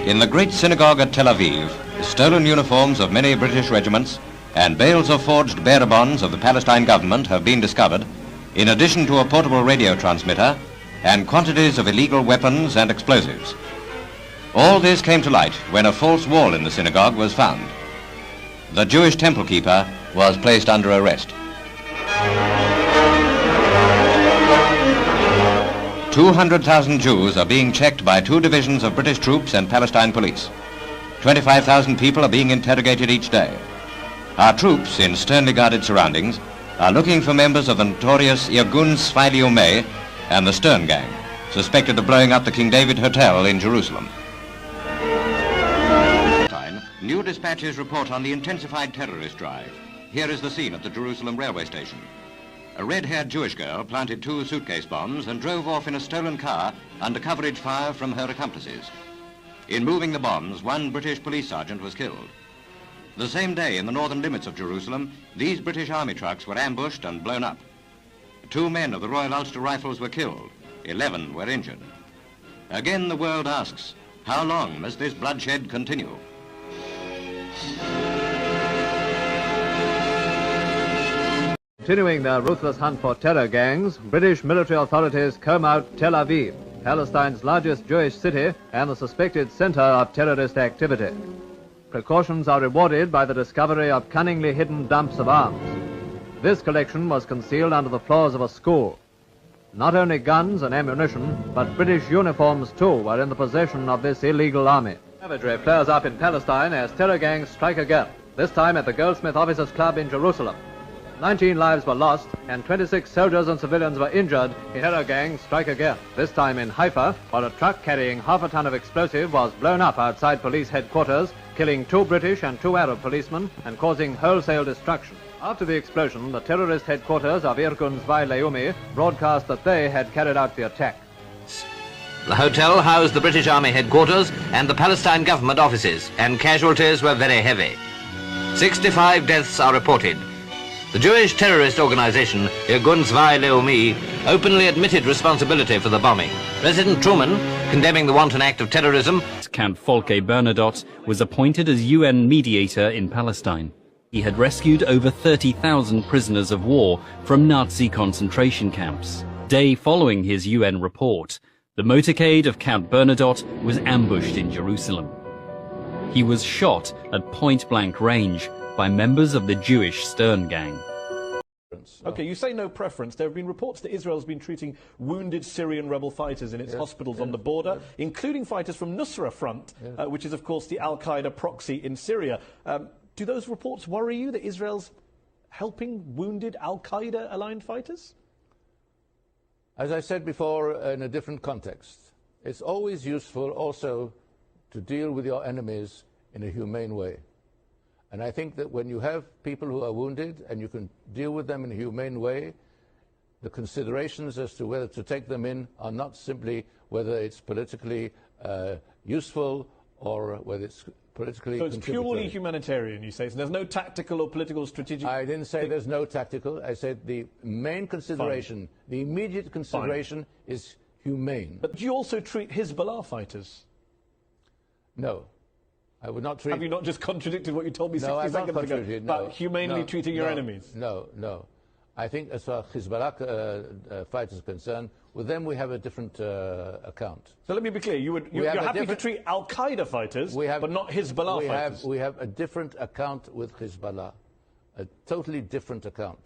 In the great synagogue at Tel Aviv, stolen uniforms of many British regiments and bales of forged bearer bonds of the Palestine government have been discovered, in addition to a portable radio transmitter and quantities of illegal weapons and explosives. All this came to light when a false wall in the synagogue was found. The Jewish temple keeper was placed under arrest. 200,000 Jews are being checked by 2 divisions of British troops and Palestine police. 25,000 people are being interrogated each day. Our troops, in sternly guarded surroundings, are looking for members of the notorious Irgun Tzvi Leumi and the Stern Gang, suspected of blowing up the King David Hotel in Jerusalem. New dispatches report on the intensified terrorist drive. Here is the scene at the Jerusalem railway station. A red-haired Jewish girl planted 2 suitcase bombs and drove off in a stolen car under coverage fire from her accomplices. In moving the bombs, 1 British police sergeant was killed. The same day, in the northern limits of Jerusalem, these British army trucks were ambushed and blown up. 2 men of the Royal Ulster Rifles were killed. 11 were injured. Again, the world asks, how long must this bloodshed continue? Continuing their ruthless hunt for terror gangs, British military authorities comb out Tel Aviv, Palestine's largest Jewish city and the suspected center of terrorist activity. Precautions are rewarded by the discovery of cunningly hidden dumps of arms. This collection was concealed under the floors of a school. Not only guns and ammunition, but British uniforms too were in the possession of this illegal army. Savagery flares up in Palestine as terror gangs strike again, this time at the Goldsmith Officers Club in Jerusalem. 19 lives were lost and 26 soldiers and civilians were injured in terror gangs strike again, this time in Haifa, while a truck carrying half a ton of explosive was blown up outside police headquarters, killing 2 British and 2 Arab policemen and causing wholesale destruction. After the explosion, the terrorist headquarters of Irgun Tzvi Leumi broadcast that they had carried out the attack. The hotel housed the British Army headquarters and the Palestine government offices, and casualties were very heavy. 65 deaths are reported. The Jewish terrorist organization, Irgun Tzvi Leumi, openly admitted responsibility for the bombing. President Truman, condemning the wanton act of terrorism. Count Folke Bernadotte was appointed as UN mediator in Palestine. He had rescued over 30,000 prisoners of war from Nazi concentration camps. Day following his UN report, the motorcade of Count Bernadotte was ambushed in Jerusalem. He was shot at point-blank range by members of the Jewish Stern Gang. Okay, you say no preference. There have been reports that Israel has been treating wounded Syrian rebel fighters in its hospitals on the border, including fighters from Nusra Front, which is, of course, the Al-Qaeda proxy in Syria. Do those reports worry you that Israel's helping wounded Al-Qaeda-aligned fighters? As I said before, in a different context, it's always useful also to deal with your enemies in a humane way. And I think that when you have people who are wounded and you can deal with them in a humane way, the considerations as to whether to take them in are not simply whether it's politically useful or whether it's politically So it's purely humanitarian, you say? So there's no tactical or political strategic... I didn't say there's no tactical. I said the main consideration, the immediate consideration is humane. But do you also treat Hezbollah fighters? No. I would not treat... Have you not just contradicted what you told me 60 seconds ago about humanely treating your enemies? No. I think as far as Hezbollah fighters are concerned, with them we have a different account. So let me be clear, you're happy to treat Al-Qaeda fighters, but not Hezbollah fighters? We have a different account with Hezbollah, a totally different account.